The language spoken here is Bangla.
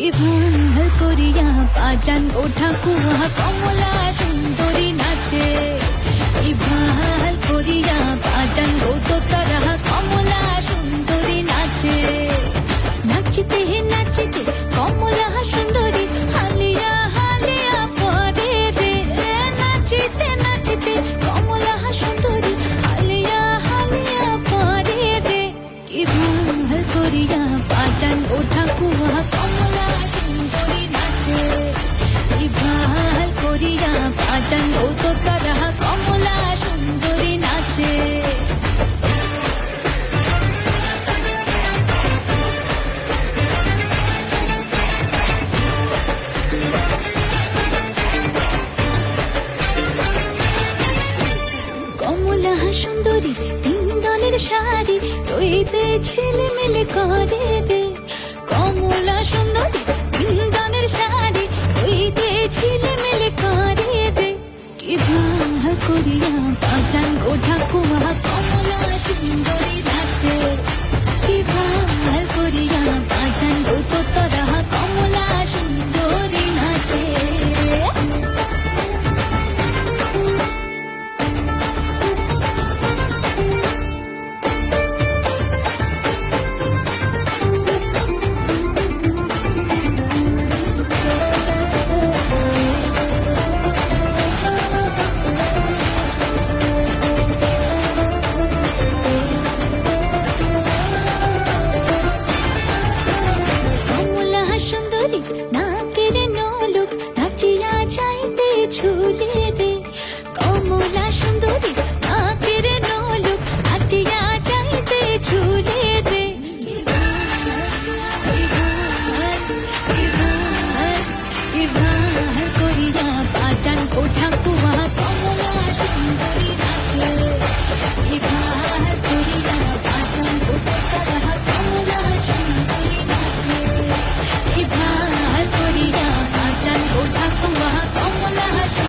এবার করিয়া বাজান ওঠা কুয়া কমলা সুন্দরী নাচে, এবার করিয়া বাজান তো তারা কমলা সুন্দরী নাচে। নাচতে নাচতে কমলা সুন্দরী হালিয়া হালিয়া পরে রে, নাচতে নাচতে কমলা সুন্দরী হালিয়া হালিয়া পরে রে। এবার করিয়া বাজান ওঠা কুয়া কমলা সুন্দরী নাচে, এবার করিয়া বাজান তো তারা কমলা সুন্দরী নাচে। কমলা সুন্দরী তিন দলের শাড়ি রইতে ছেলেমেলে করে রে, কমলা সুন্দরী তিন দলের শাড়ি রইতে ছেলেমেলে করে রে। কি ভালো করিয়া বাজান ওঠা কুয়া কমলা